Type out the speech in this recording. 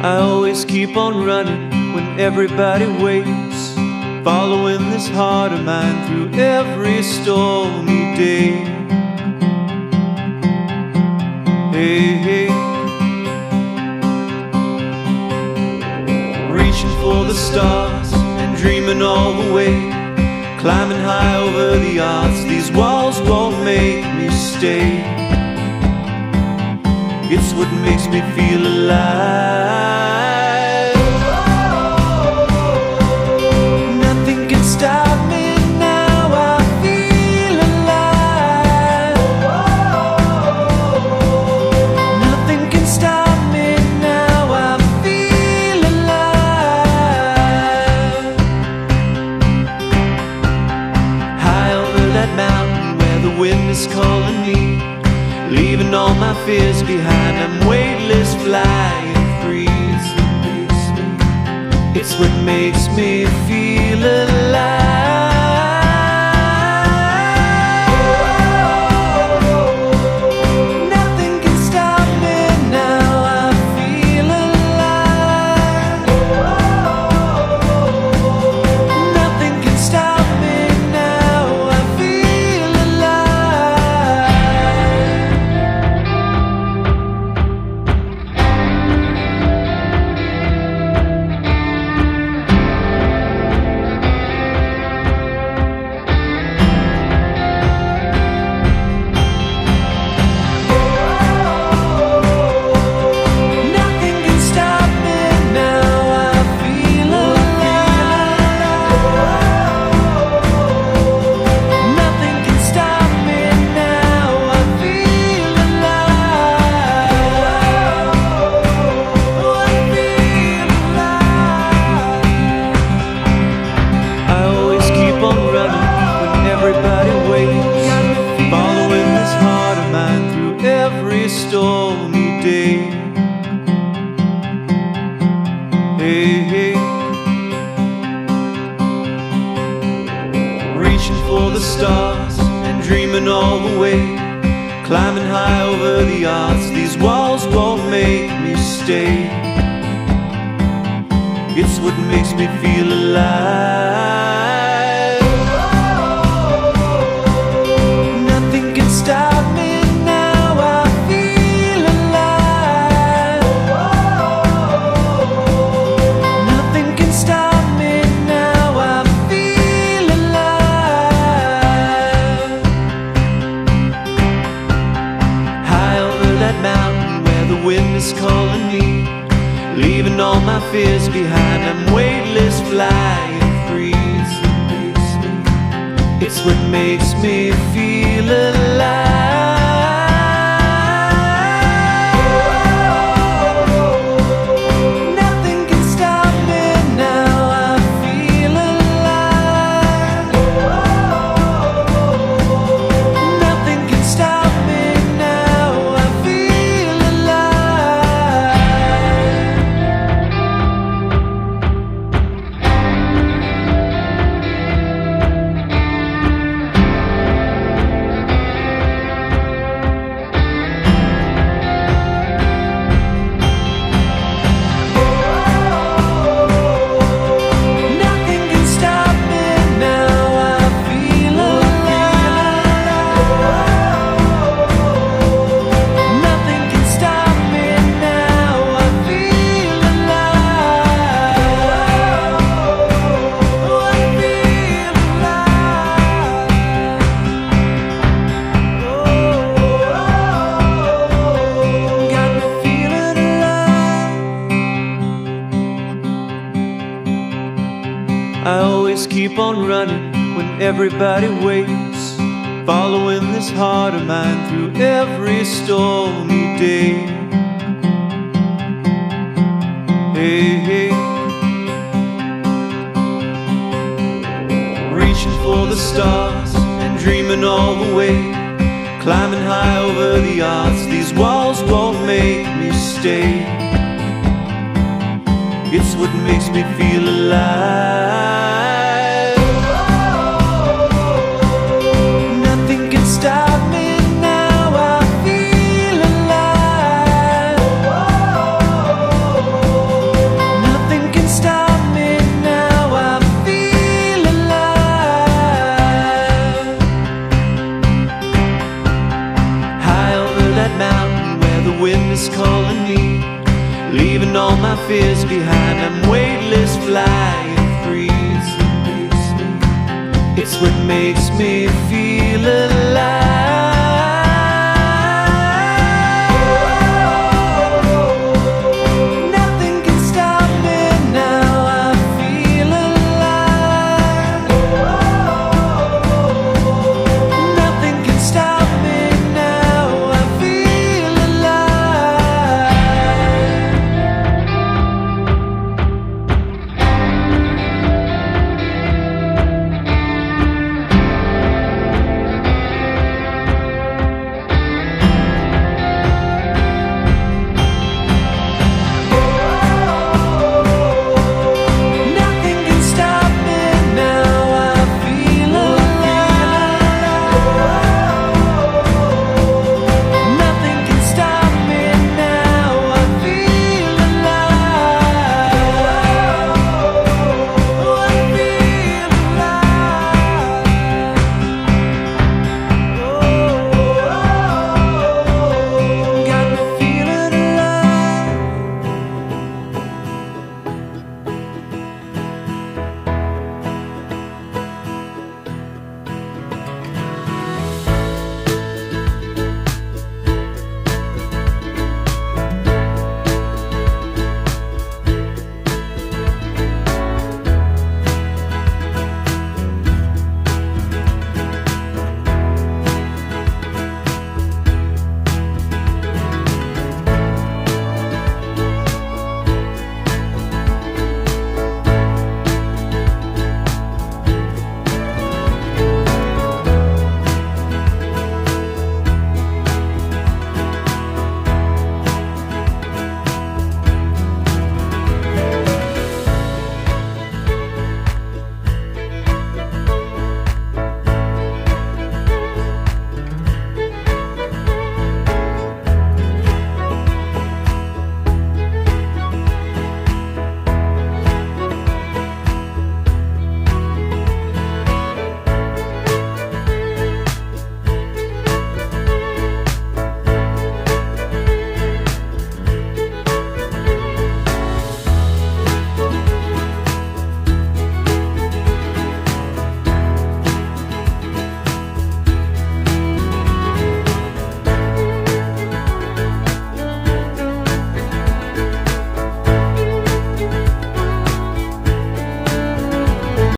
I always keep on running when everybody waits, following this heart of mine through every stormy day. Hey, hey. Reaching for the stars and dreaming all the way, climbing high over the odds. These walls won't make me stay. It's what makes me feel alive. Nothing can stop me now, I feel alive. Nothing can stop me now, I feel alive. High over that mountain where the wind is calling me, leaving all my fears behind, I'm weightless, flying free. It's what makes me feel alive. Nothing can stop me now, I feel alive. Nothing can stop me now, I feel stormy day. Hey, hey. Reaching for the stars and dreaming all the way, climbing high over the odds. These walls won't make me stay. It's what makes me feel alive. Nothing can stop me. Calling me, leaving all my fears behind, I'm weightless, flying free. It's what makes me feel alive. Nothing can stop me now, I feel alive. Nothing can stop me now, I feel I always keep on running when everybody waits, following this heart of mine through every stormy day. Hey, hey. Reaching for the stars and dreaming all the way, climbing high over the odds. These walls won't make me stay. It's what makes me feel alive. Nothing can stop me now, I feel alive. that mountain where the wind is calling me, leaving all my fears behind. I'm weightless, flying free. It's what makes me feel alive.